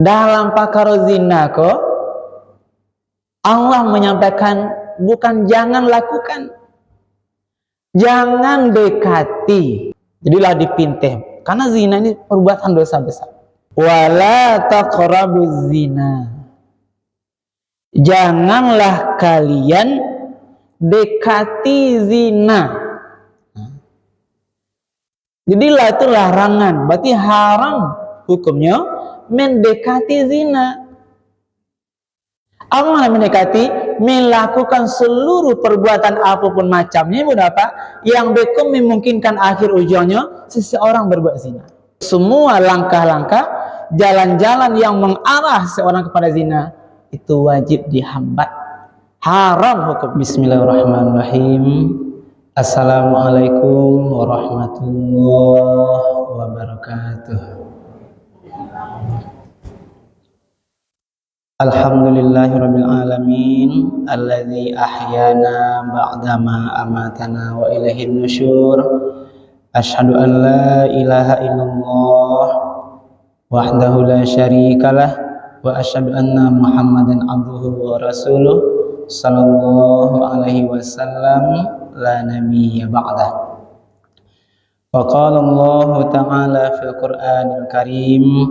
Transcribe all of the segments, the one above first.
Dalam perkara zina kok Allah menyampaikan bukan jangan lakukan, jangan dekati. Jadilah dipintih karena zina ini perbuatan dosa besar. Wala taqrabuz zina. Janganlah kalian dekati zina. Jadilah itu larangan, berarti haram hukumnya mendekati zina. Apa mendekati? Melakukan seluruh perbuatan apapun macamnya, apa? Yang bekum memungkinkan akhir ujungnya seseorang berbuat zina. Semua langkah-langkah, jalan-jalan yang mengarah seorang kepada zina itu wajib dihambat. Haram hukum. Bismillahirrahmanirrahim. Assalamualaikum warahmatullahi wabarakatuh. Alhamdulillahirabbil alamin alladzi ahyana ba'dama amatana wa ilaihin nusyur. Asyhadu an la ilaha illallah wahdahu la syarikalah wa asyhadu anna Muhammadan abduhu wa rasuluh sallallahu alaihi wasallam la nabiyya ba'dah. Wa qala Allah ta'ala fil Qur'anil Karim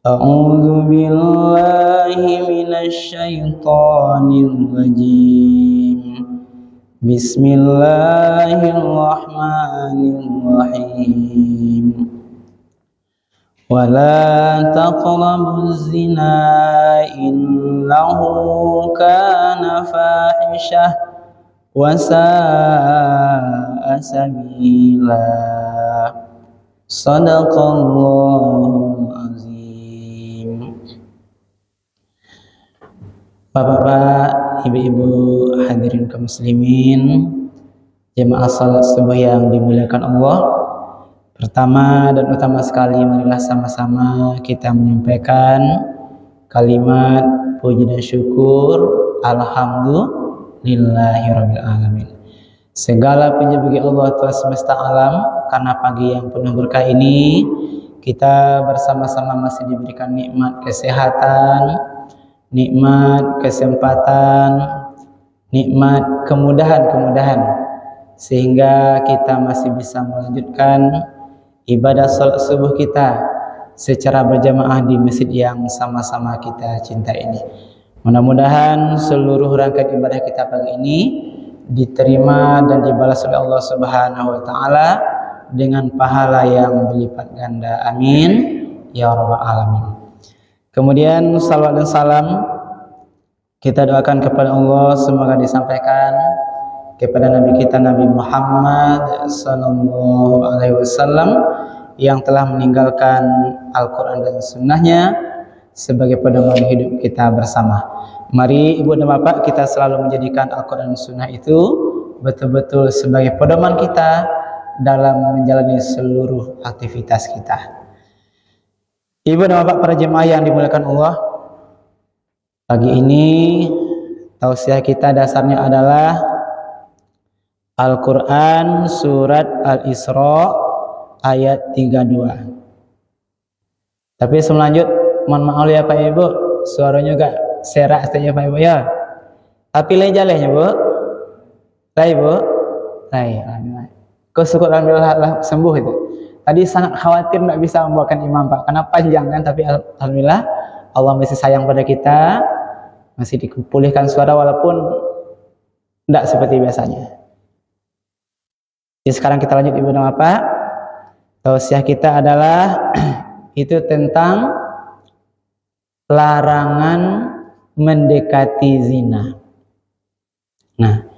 A'udzu billahi minasy syaithanir rajim. Bismillahirrahmanirrahim. Wala taqrabuz zina innahu kana fahishah wa sa'a sabila. Shadaqallahul azim. Bapak-bapak, ibu-ibu, hadirin kaum muslimin, jemaah salat subuh yang dimuliakan Allah. Pertama dan utama sekali, marilah sama-sama kita menyampaikan kalimat puji dan syukur alhamdulillahirabbil alamin. Segala puji bagi Allah Tuhan semesta alam, karena pagi yang penuh berkah ini kita bersama-sama masih diberikan nikmat kesehatan, nikmat kesempatan, nikmat kemudahan-kemudahan, sehingga kita masih bisa melanjutkan ibadah salat subuh kita secara berjamaah di masjid yang sama-sama kita cintai ini. Mudah-mudahan seluruh rangkaian ibadah kita pagi ini diterima dan dibalas oleh Allah Subhanahu wa taala dengan pahala yang berlipat ganda. Amin ya rabbal alamin. Kemudian salawat dan salam kita doakan kepada Allah semoga disampaikan kepada Nabi kita Nabi Muhammad sallallahu alaihi wasallam yang telah meninggalkan Al-Quran dan Sunnahnya sebagai pedoman hidup kita bersama. Mari ibu dan bapak kita selalu menjadikan Al-Quran dan Sunnah itu betul-betul sebagai pedoman kita dalam menjalani seluruh aktivitas kita. Ibu dan bapak para jemaah yang dimuliakan Allah, pagi ini tausiah kita dasarnya adalah Al-Quran surat Al-Isra ayat 32. Tapi sebelum lanjut, mohon maaf ya Pak Ibu, suaranya juga serak saja Pak Ibu ya. Tapi lain jalannya Bu. Lah Ibu. Alhamdulillah. Kau syukur alhamdulillah sembuh itu. Tadi sangat khawatir tidak bisa membawakan imam Pak, karena panjang kan, tapi alhamdulillah Allah masih sayang pada kita, masih dipulihkan suara walaupun tidak seperti biasanya. Jadi sekarang kita lanjut ibu dan bapak. Tausiah kita adalah itu tentang larangan mendekati zina. Nah,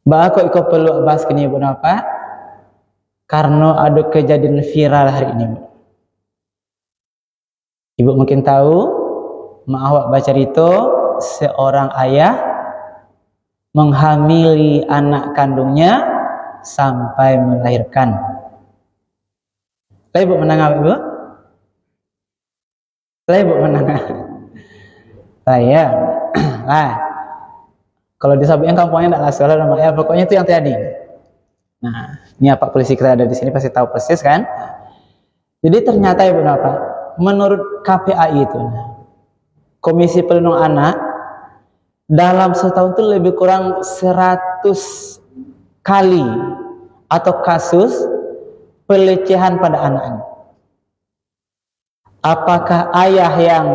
bahwa kok perlu bahas kini ibu dan bapak? Karena ada kejadian viral hari ini. Ibu mungkin tahu, maaf baca cerita seorang ayah menghamili anak kandungnya sampai melahirkan. Lah ibu menangah ibu? Lah ibu menangah. Saya, lah. Kalau disebutnya kampungnya tidak salah nama ya, pokoknya itu yang terjadi. Nah, ini Pak polisi kita ada di sini pasti tahu persis kan? Jadi ternyata ibu bapak, menurut KPAI itu, Komisi Perlindungan Anak, dalam setahun itu lebih kurang 100 kali atau kasus pelecehan pada anak. Apakah ayah yang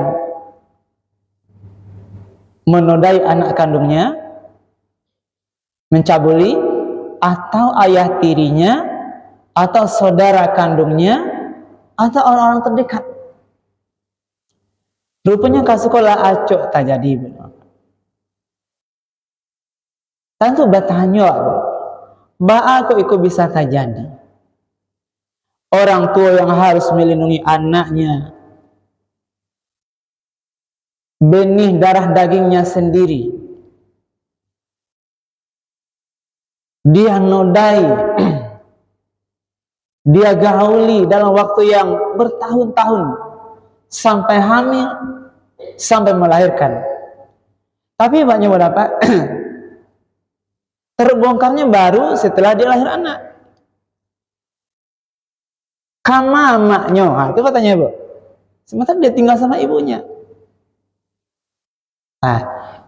menodai anak kandungnya, mencabuli, atau ayah tirinya, atau saudara kandungnya, atau orang-orang terdekat? Rupanya kasus sekolah acok tak jadi. Tentu bertanya, kok itu bisa terjadi? Orang tua yang harus melindungi anaknya, benih darah dagingnya sendiri, dia nodai, dia gauli dalam waktu yang bertahun-tahun, sampai hamil, sampai melahirkan. Tapi banyak berapa? Terbongkarnya baru setelah dia lahir anak. Kama maknya, itu katanya Bu. Sementara dia tinggal sama ibunya.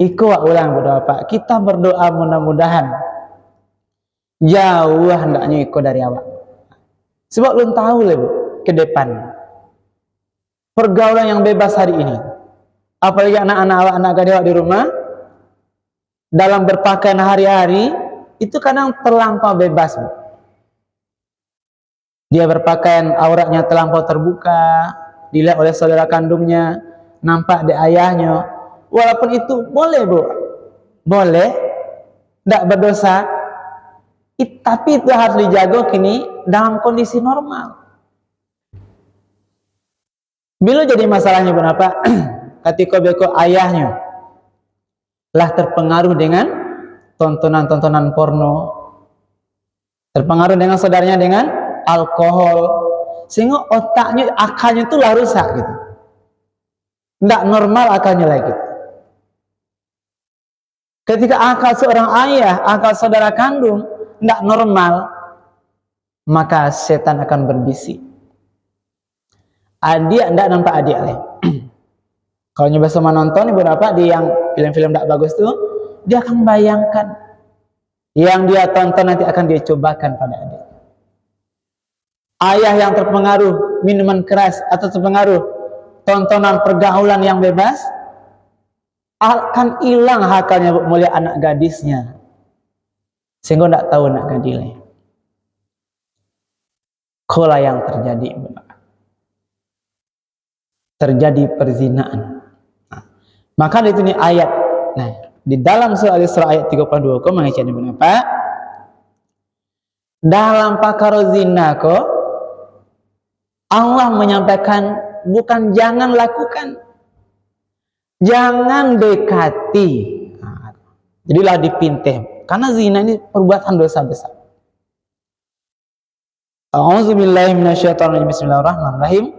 Iku ulang berdoa. Kita berdoa mudah-mudahan jauh hendaknya iko dari awak. Sebab belum tahu lah Bu, ke depan pergaulan yang bebas hari ini. Apalagi anak-anak awak, anak gadis di rumah, dalam berpakaian hari-hari itu kadang terlampau bebas Bu. Dia berpakaian auratnya terlampau terbuka, dilihat oleh saudara kandungnya, nampak di ayahnya. Walaupun itu boleh Bu, boleh, tidak berdosa, tapi itu harus dijaga kini dalam kondisi normal. Bila jadi masalahnya kenapa? Ketika beko ayahnya lah terpengaruh dengan tontonan-tontonan porno, terpengaruh dengan saudaranya dengan alkohol, sehingga otaknya, akalnya itu lah rusak gitu, tidak normal akalnya lagi. Ketika akal seorang ayah, akal saudara kandung tidak normal, maka setan akan berbisik. Adik tidak nampak adik leh. Kalau nyoba sama nonton beberapa di yang film-film tidak bagus tuh, dia akan bayangkan yang dia tonton nanti akan dia cobakan pada adik. Ayah yang terpengaruh minuman keras atau terpengaruh tontonan pergaulan yang bebas, akan hilang akalnya mulia anak gadisnya, sehingga tidak tahu nak gadisnya. Kola yang terjadi perzinaan. Maka di sini ayat, di dalam surah Al-Isra ayat 32 mengatakan apa? Dalam perkara zina Allah menyampaikan bukan jangan lakukan, jangan dekati. Jadilah dipintih, karena zina ini perbuatan dosa besar. A'udzubillahi minasyaitonir rajim. Bismillahirrahmanirrahim.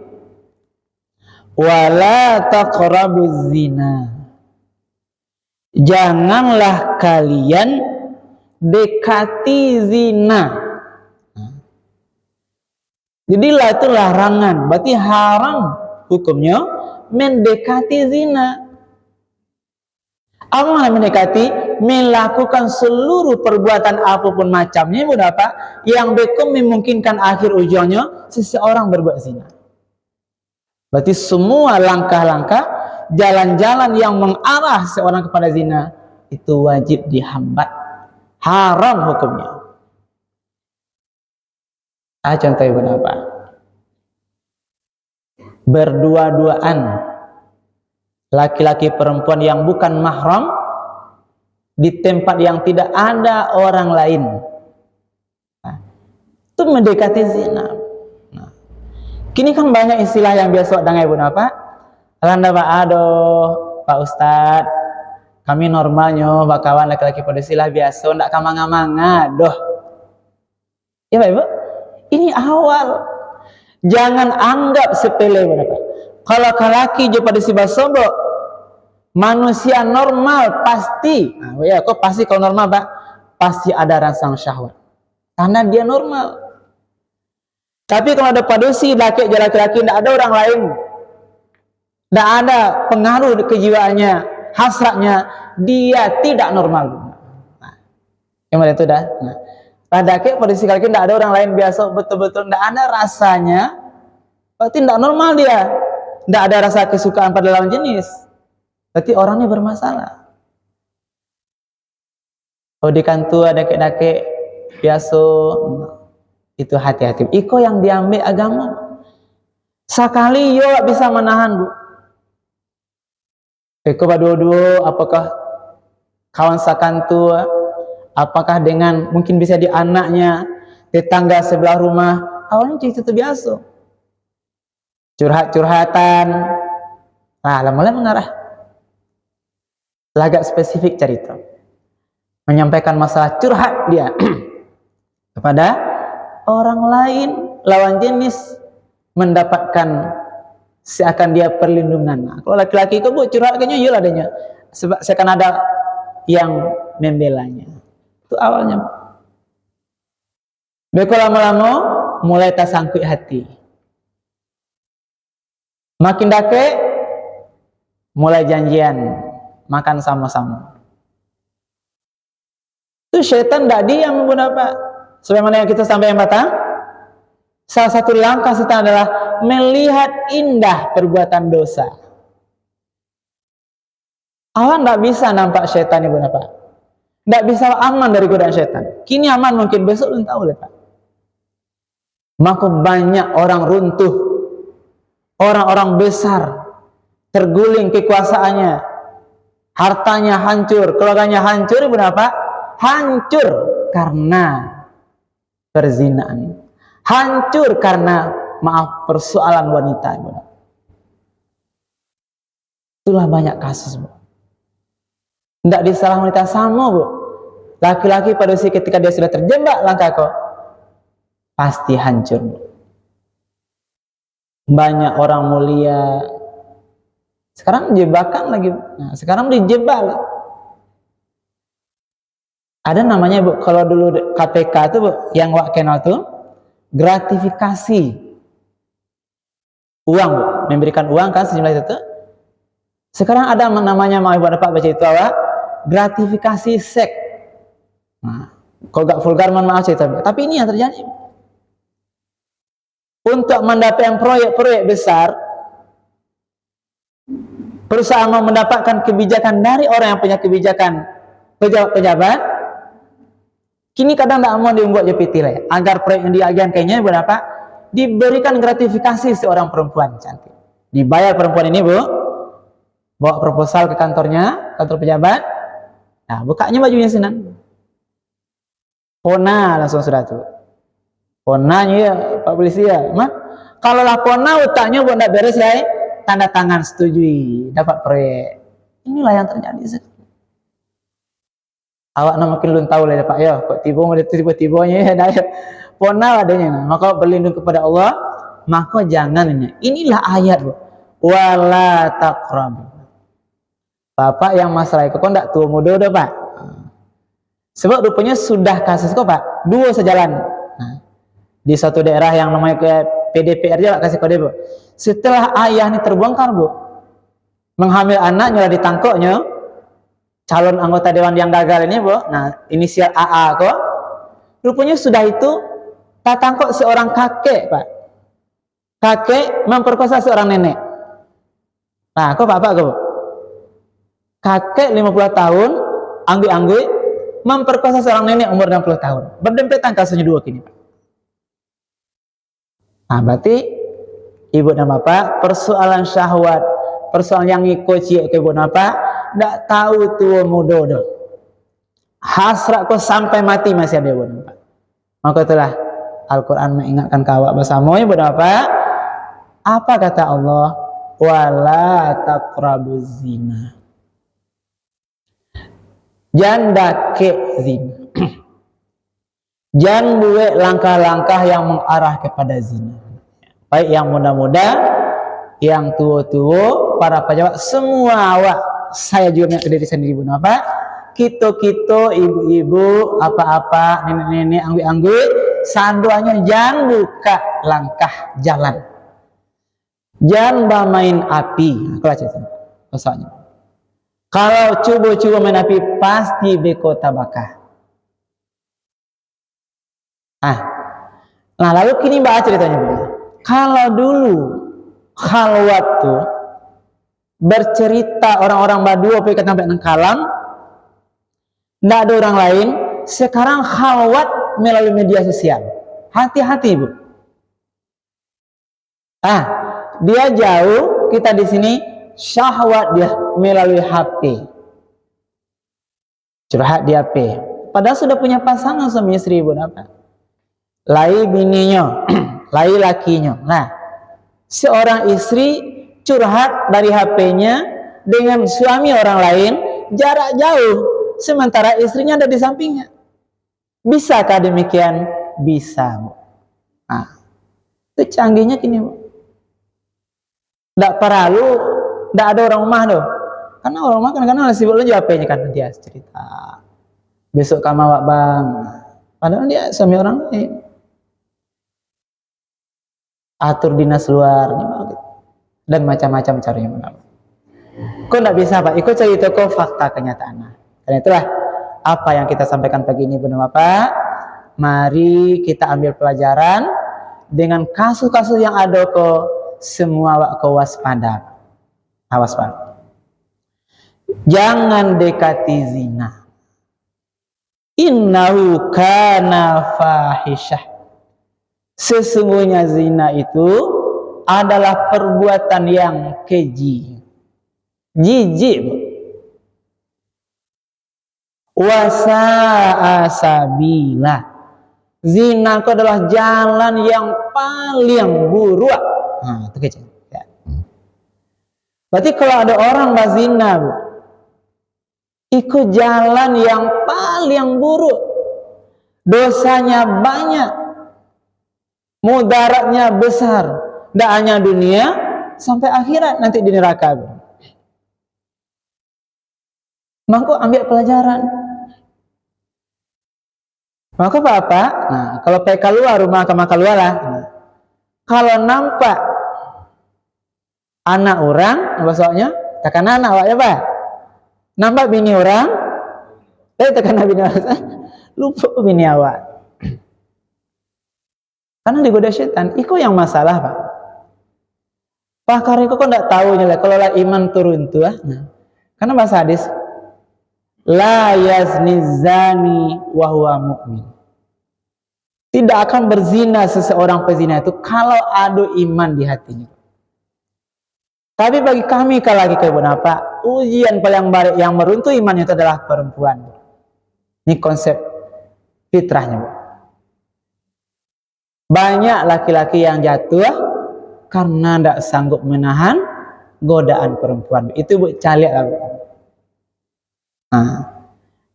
Wala taqrabuz zina. Janganlah kalian dekati zina. Jadilah itu larangan, berarti haram hukumnya mendekati zina. Apa makna mendekati? Melakukan seluruh perbuatan apapun macamnya berapa yang bekum memungkinkan akhir ujungnya seseorang berbuat zina. Berarti semua langkah-langkah, jalan-jalan yang mengarah seorang kepada zina itu wajib dihambat, haram hukumnya. Contohnya berapa? Berdua-duaan, laki-laki perempuan yang bukan mahram di tempat yang tidak ada orang lain, itu mendekati zina. Kini kan banyak istilah yang biasa dengan ibu apa? Alanda Pak Pak Ustad, kami normalnya bakawan laki-laki pada istilah biasa, ndak kamang-kamang, doh. Ya Pak Ibu, ini awal. Jangan anggap sepele berapa. Kalau laki je pada si basobo, manusia normal pasti, kok pasti kalau normal Pak, pasti ada rasa syahwat, karena dia normal. Tapi kalau ada padusi laki-laki tidak ada orang lain, Tidak ada pengaruh kejiwaannya, hasratnya, dia tidak normal. Nah, gimana itu dah? Nah, pada akhir kondisi kali tidak ada orang lain biasa betul-betul tidak ada rasanya, berarti tidak normal dia. Tidak ada rasa kesukaan pada lawan jenis, berarti orang ini bermasalah. Oh di kantu ada dake biasa, itu hati-hati. Iko yang diambil agama. Sekali yo bisa menahan bu. Eko dua-dua apakah kawan sakantu, apakah dengan mungkin bisa di anaknya, tetangga sebelah rumah, awalnya cerita itu biasa. Curhat-curhatan. Nah, lama-lama mengarah. Agak spesifik cerita. Menyampaikan masalah curhat dia kepada orang lain, lawan jenis, mendapatkan seakan dia perlindungan. Nah, kalau laki-laki itu bu curhat kayaknya iyalah adanya, sebab seakan ada yang membelanya. Itu awalnya. Beko lama-lama mulai tersangkut hati. Makin dake mulai janjian makan sama-sama. Itu syaitan tidak diam bu Pak. Sebagaimana yang kita sampaikan batang. Salah satu langkah setan adalah melihat indah perbuatan dosa. Awak tidak bisa nampak syaitan ibu Pak. Tidak bisa aman dari godaan syaitan. Kini aman mungkin besok belum tahu Pak. Maka banyak orang runtuh, orang-orang besar terguling kekuasaannya, hartanya hancur, keluarganya hancur ibu Pak. Hancur karena perzinaan. Hancur karena persoalan wanita. Itulah banyak kasus bu. Tidak disalah wanita sama bu. Laki-laki pada usia ketika dia sudah terjebak langkah kok pasti hancur bu. Banyak orang mulia sekarang jebakan lagi. Nah, sekarang dijebak. Ada namanya bu. Kalau dulu KPK itu bu, yang wak kenal tuh gratifikasi uang bu, memberikan uang kan sejumlah itu. Sekarang ada namanya mau ibu dapat baca itu apa? Gratifikasi seks. Nah, kalau gak vulgar mohon maaf cerita, tapi ini yang terjadi. Untuk mendapatkan proyek-proyek besar, perusahaan mau mendapatkan kebijakan dari orang yang punya kebijakan, pejabat. Kini kadang tidak mau dibuat JPT lah, agar proyek yang diajukan kayaknya berapa diberikan gratifikasi seorang perempuan cantik. Dibayar perempuan ini bu, bawa proposal ke kantornya, kantor pejabat. Nah bukanya bajunya senang. Pona langsung sudah tuh. Ponanya ya Pak Polisi ya. Mah kalau lah pona utaknya buat tidak beres lah, tanda tangan setujui dapat proyek. Inilah yang terjadi. Awak nak makin belum tahu lah Pak ya, kok tiba-tibanya ya dah. Pona adanya. Maka berlindung kepada Allah, maka jangan ini. Inilah ayat bu. Wala taqrabu. Bapak yang masalah itu kok ndak tua muda udah Pak. Sebab rupanya sudah kasus kok Pak, dua sejalan. Nah, di satu daerah yang namanya kayak PDPR aja kasih kode bu. Setelah ayah ini terbongkar bu, menghamil anaknya ditangkapnya, calon anggota dewan yang gagal ini bu, nah inisial AA kok, rupanya sudah itu tak tangkap seorang kakek Pak. Kakek memperkosa seorang nenek. Nah kok Pak kok? Kakek 50 tahun, anggi-anggi memperkosa seorang nenek umur 60 tahun. Berdempetan kasusnya dua kini Pak. Nah berarti ibu dan bapak persoalan syahwat, persoalan yang ikut cie ke ibu dan bapak, tidak tahu tua muda dah. Hasrat kau sampai mati masih ada ibu dan bapak. Maka itulah Al-Quran mengingatkan kawak bersama ibu dan bapak. Apa kata Allah? Wala taqrabuz zina. Jangan ke zina. Jangan buat langkah-langkah yang mengarah kepada zina. Baik yang muda-muda, yang tua-tua, para pejabat, semua awak. Saya juga punya diri sendiri ibu apa? Kita ibu-ibu, apa-apa, nenek-nenek, anggi-anggi, sanduannya jangan buka langkah jalan. Jangan main api. Aku baca itu. Maksudnya. Kalau coba-coba main api pasti beko tabakah. Nah lalu kini baca ceritanya. Kalau dulu khalwat tuh bercerita orang-orang Badua pergi sampai Nengkalam, tidak ada orang lain. Sekarang khalwat melalui media sosial. Hati-hati Bu. Dia jauh, kita di sini syahwat dia melalui HP. Curhat di HP. Padahal sudah punya pasangan suami istri Bu. Lai bininya, lai lakinya. Nah, seorang istri curhat dari HP-nya dengan suami orang lain jarak jauh, sementara istrinya ada di sampingnya. Bisakah demikian? Bisa, Bu. Itu canggihnya kini, Bu. Tidak perlu, tidak ada orang rumah tuh. Karena orang rumah kadang-kadang sibuk aja HP-nya kan, dia cerita. Besok kamu awak bang. Padahal dia suami orang lain. Atur dinas luar dan macam-macam caranya. Kok tidak bisa Pak? Ikut cerita kok fakta kenyataan. Dan itulah apa yang kita sampaikan pagi ini benar Bapak. Mari kita ambil pelajaran dengan kasus-kasus yang ada kok semua kok waspada. Awas Pak. Jangan dekati zina. Innahu kana fahisyah. Sesungguhnya zina itu adalah perbuatan yang keji, jijik, wasa'a sabila. Zina itu adalah jalan yang paling buruk. Itu keji. Ya. Berarti kalau ada orang berzina, Bu, ikut jalan yang paling buruk, dosanya banyak, mudaratnya besar, tidak hanya dunia sampai akhirat nanti di neraka. Maka ambil pelajaran. Maka Bapak, kalau pergi keluar rumah kamu keluar lah. Kalau nampak anak orang, maksudnya tekan anak awak ya Pak. Nampak bini orang, tekan bini orang, lupa bini awak. Karena digoda setan, itu yang masalah Pak. Pakar itu kok tidak tahu lah kalau lah iman turun tuh. Karena bahasa hadis, la yazni zani wa huwa mu'min. Tidak akan berzina seseorang pezina itu kalau ada iman di hatinya. Tapi bagi kami kalau lagi kayak Pak, ujian paling baik yang meruntuh imannya itu adalah perempuan. Ini konsep fitrahnya, Bu. Banyak laki-laki yang jatuh karena tidak sanggup menahan godaan perempuan. Itu Bu calik lah.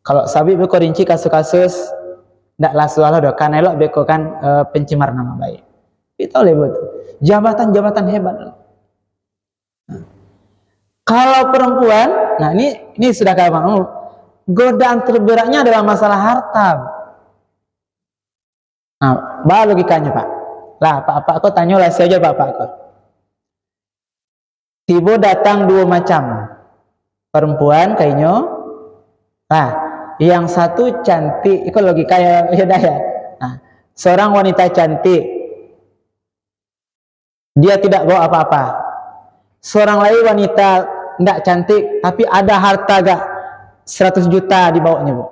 Kalau sabi beko rinci kasus-kasus tidak langsung doh kan elok beko kan pencemar nama baik. Itu oleh betul. Jabatan-jabatan hebat. Kalau perempuan, ini sudah kayak Bang, godaan terberatnya adalah masalah harta. Baru logikanya Pak. Lah Pak aku tanya lah saja Pak aku. Tiba datang dua macam perempuan kayaknya. Yang satu cantik, itu logika ya ya. Seorang wanita cantik, dia tidak bawa apa-apa. Seorang lain wanita tidak cantik, tapi ada harta gak 100 juta di bawahnya Bu.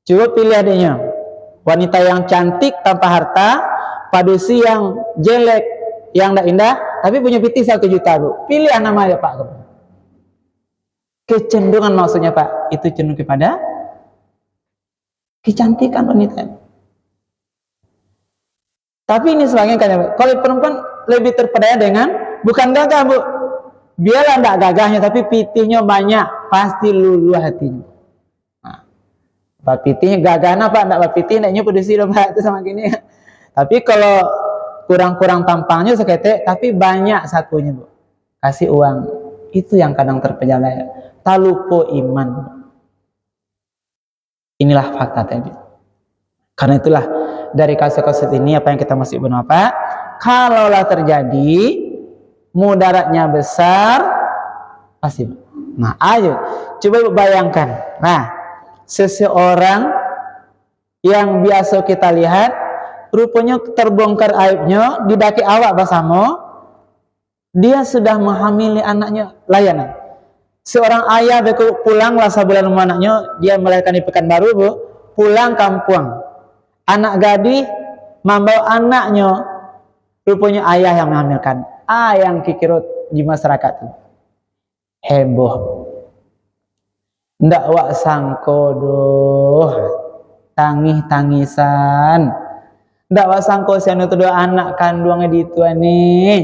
Coba pilih adanya. Wanita yang cantik tanpa harta, padusi yang jelek, yang tidak indah, tapi punya piti 1 juta Bu. Pilih nama ya Pak. Kecenderungan maksudnya Pak, itu cenderung kepada kecantikan wanita. Tapi ini sebagian kan, kalau perempuan lebih terpedaya dengan bukan gagah Bu. Biarlah tidak gagahnya, tapi pitinya banyak, pasti luluh hatinya. Pak pitihnya gagahnya Pak, tidak Pak pitih, tidaknya pedisi loh Pak, itu sama gini. Tapi kalau kurang-kurang tampangnya seketek, tapi banyak sakunya Bu. Kasih uang, itu yang kadang terpejala. Tak lupa iman. Inilah fakta tadi. Karena itulah dari kasus-kasus ini apa yang kita masih benar Pak, kalaulah terjadi mudaratnya besar, pasti. Nah, ayo coba ibu bayangkan. Nah, seseorang yang biasa kita lihat rupanya terbongkar aibnya di daki awak basamo, dia sudah menghamili anaknya layanan. Seorang ayah beku pulang lah sebulan rumah anaknya, dia melahirkan di Pekanbaru, bu, pulang kampung. Anak gadis membawa anaknya, rupanya ayah yang menghamilkan. Yang kikirut di masyarakat itu heboh. Ndak wak sangko doh, tangis-tangisan. Ndak wak sangko sianu tu dua anak kandungnya di tuan nih.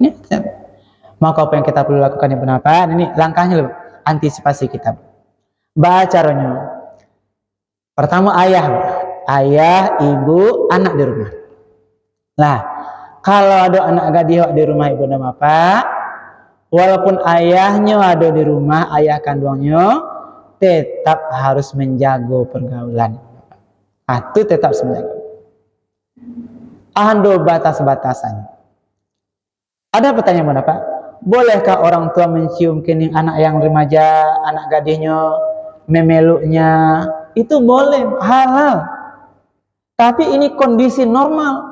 Ini maka apa yang kita perlu lakukan yang kenapa? Ini langkahnya loh, antisipasi kita. Baca caranya. Pertama ayah, ibu, anak di rumah. Nah, kalau ada anak gadis di rumah ibu dan bapak, walaupun ayahnya ada di rumah, ayah kandungnya, tetap harus menjaga pergaulan. Itu tetap menjaga. Ada batas-batasannya. Ada pertanyaan Bapak, bolehkah orang tua mencium kening anak yang remaja, anak gadisnya, memeluknya? Itu boleh, halal. Tapi ini kondisi normal.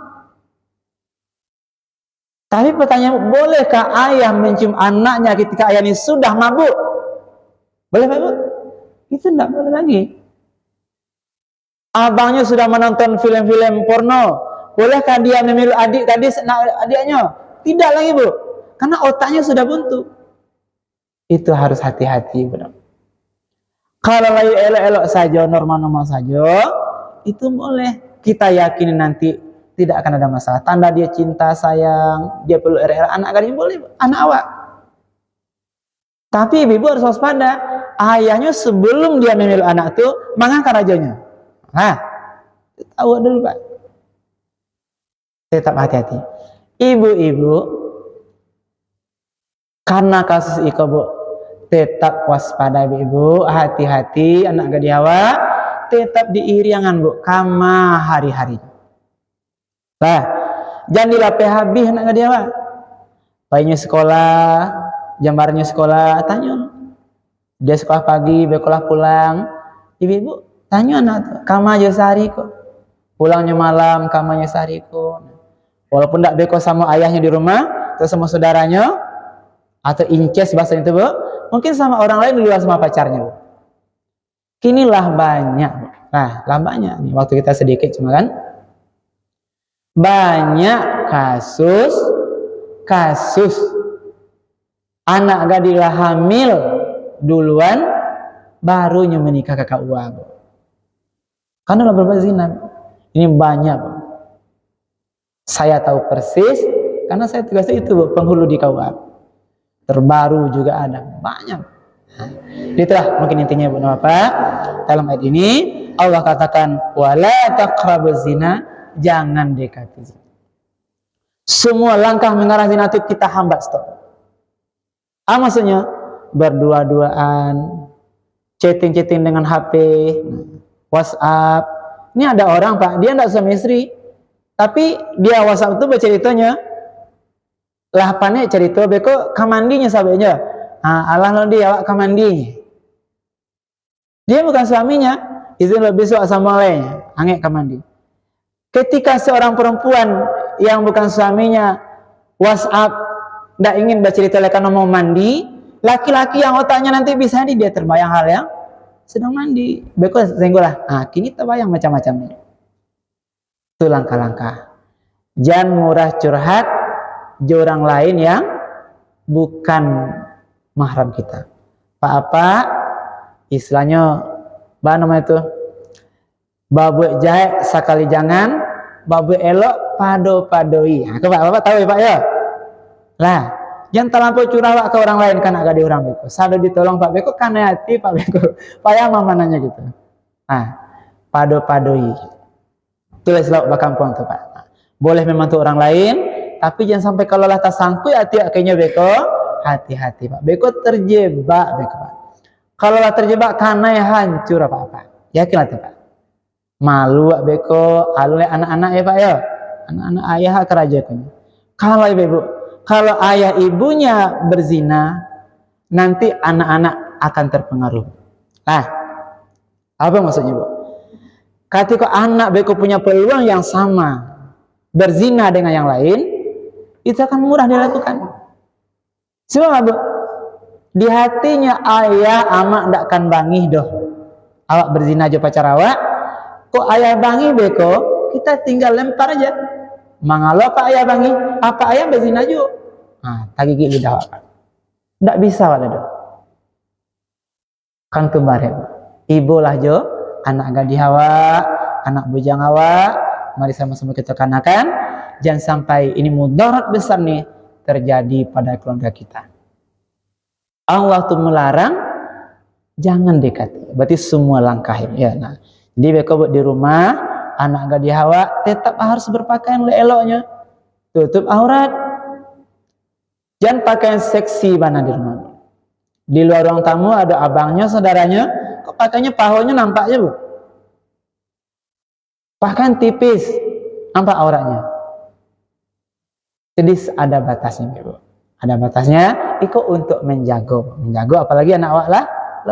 Tapi pertanyaan, bolehkah ayah mencium anaknya ketika ayah ini sudah mabuk? Boleh Pak Ibu? Itu tidak boleh lagi. Abangnya sudah menonton film-film porno, bolehkah dia memeluk adiknya? Tidak lagi Bu, karena otaknya sudah buntu. Itu harus hati-hati benar. Kalau lagi elok-elok saja, normal-normal saja, itu boleh. Kita yakini nanti tidak akan ada masalah. Tanda dia cinta, sayang, dia perlu anak gadis boleh, anak awak. Tapi ibu harus waspada. Ayahnya sebelum dia memeluk anak itu mengangkat rajanya. Nah, tahu dulu Pak. Tetap hati-hati. Ibu-ibu, karena kasus Iko Bu, tetap waspada ibu-ibu, hati-hati anak gadis awak, tetap diiringan Bu, kama hari-hari. Nah, jangan dilapai habis anak gadis awak. Bayinya sekolah, jambarnya sekolah, tanya. Dia sekolah pagi, sekolah pulang. Ibu-ibu, tanya anak, kama aja sehari kok. Pulangnya malam, kamanya sehari kok. Walaupun tidak beko sama ayahnya di rumah, atau sama saudaranya, atau inces bahasa itu Bu, mungkin sama orang lain di luar sama pacarnya Bu. Kinilah banyak. Nah, lah banyak nih. Waktu kita sedikit cuma kan. Banyak kasus anak gadis hamil duluan barunya menikah kakak uang. Karena berbuat zina. Ini banyak Bu. Saya tahu persis karena saya tugasnya itu Bu, penghulu di KUA. Terbaru juga ada banyak. Itulah mungkin intinya Bu Bapak. Dalam ayat ini Allah katakan wala taqrabuz zina, jangan dekati zina. Semua langkah mengarah zina itu kita hambat, stop. Maksudnya berdua-duaan, chatting dengan HP, WhatsApp. Ini ada orang Pak, dia tidak suami istri, tapi dia WhatsApp itu berceritanya lahpannya cerita beko kamandinya sahabatnya. Allah lo dia awak kamandi. Dia bukan suaminya, izin lebih suak sama lainnya, angek kamandi. Ketika seorang perempuan yang bukan suaminya WhatsApp tidak ingin bercerita karena mau mandi, laki-laki yang otaknya nanti bisa dia terbayang hal yang sedang mandi. Beko senggolah. Kini terbayang macam-macamnya. Itu langkah-langkah. Jangan murah curhat di orang lain yang bukan mahram kita. Apa istilahnya apa namanya itu? Babu jahe sekali jangan, babu elok pado-padoi. Bapak tahu ya Pak ya? Lah, jangan terlampau curah ke orang lain kan agak di orang beko. Sado ditolong Pak Beko kan hati Pak Beko. Payah mamananya gitu. Pado-padoi. Tulislah bakampung tuh Pak. Boleh membantu orang lain, tapi jangan sampai kalau lah tersangkut hati akhirnya Beko, hati-hati Pak. Beko terjebak Beko Pak. Kalau lah terjebak karena hancur apa-apa. Yakinlah tuh Pak. Malu Beko, alulnya anak-anak ya Pak ya. Anak-anak ayah kerajaan. Kalau ibu, kalau ayah ibunya berzina, nanti anak-anak akan terpengaruh. Nah, apa maksudnya bu? Ketika anak beko punya peluang yang sama berzina dengan yang lain, itu akan mudah dilakukan. Sebab bu, di hatinya ayah amak ndak akan bangih doh. Awak berzina aja pacar awak, kok ayah bangih beko, kita tinggal lempar aja. Mangalo apa ayah bangih, apa ayah berzina juga. Nah, tak gigi lidah awak. Ndak bisa wala doh. Kan kemarin ibu lah jo, anak gadis awak, anak bujang awak, mari sama-sama kita kanakan, jangan sampai ini mudarat besar nih terjadi pada keluarga kita. Allah tuh melarang jangan dekati, berarti semua langkah ya. Nah, jadi beko di rumah, anak gadis awak tetap harus berpakaian eloknya, tutup aurat, jangan pakaian seksi mana di rumah. Di luar ruang tamu ada abangnya, saudaranya, kok pakainya pahonya nampaknya bu? Bahkan tipis, nampak auratnya. Jadi ada batasnya bu. Ada batasnya, ikut untuk menjago apalagi anak awak lah,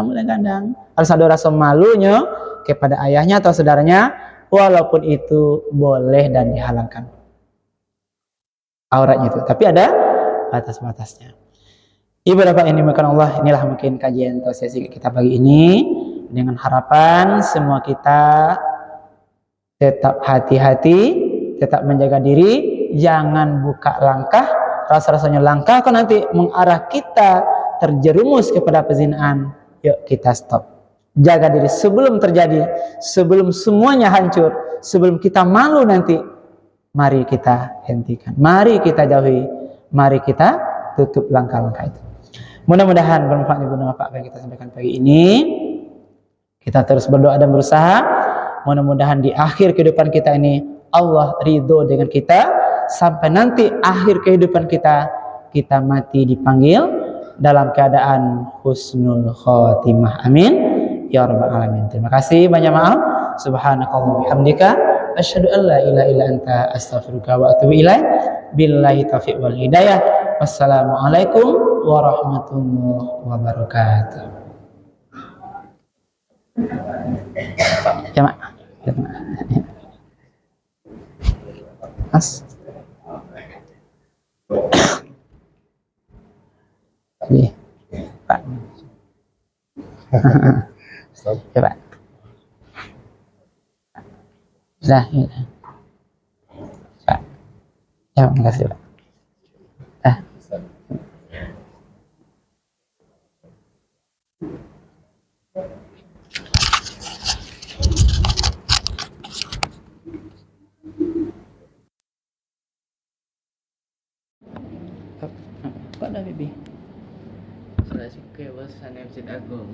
mulai kandang. Harus ada rasa malunya kepada ayahnya atau saudaranya, walaupun itu boleh dan dihalalkan. Auratnya itu, tapi ada batas-batasnya. Ibu bapak yang dimuliakan Allah, inilah mungkin kajian atau sesi kita pagi ini, dengan harapan semua kita tetap hati-hati, tetap menjaga diri, jangan buka langkah, rasa-rasanya langkah kok nanti mengarah kita terjerumus kepada pezinaan. Yuk kita stop. Jaga diri sebelum terjadi, sebelum semuanya hancur, sebelum kita malu nanti. Mari kita hentikan, mari kita jauhi, mari kita tutup langkah-langkah itu. Mudah-mudahan bermanfaat ibu dan bapak yang kita sampaikan pagi ini. Kita terus berdoa dan berusaha. Mudah-mudahan di akhir kehidupan kita ini Allah ridho dengan kita. Sampai nanti akhir kehidupan kita, kita mati dipanggil dalam keadaan husnul khotimah. Amin ya rabbal alamin. Terima kasih, banyak maaf. Subhanakallahumma bihamdika asyhadu an la ilaha illa anta astaghfiruka wa atubu ilaik. Billahi taufiq wal hidayah. Wassalamualaikum warahmatullahi wabarakatuh. Ya mak, ya, mak. Mas, ini Pak, ya Pak, sudah, ya. Pak, ya makasih Pak. Kok ada bibi? Sudah sih ke bos sana Masjid Agung.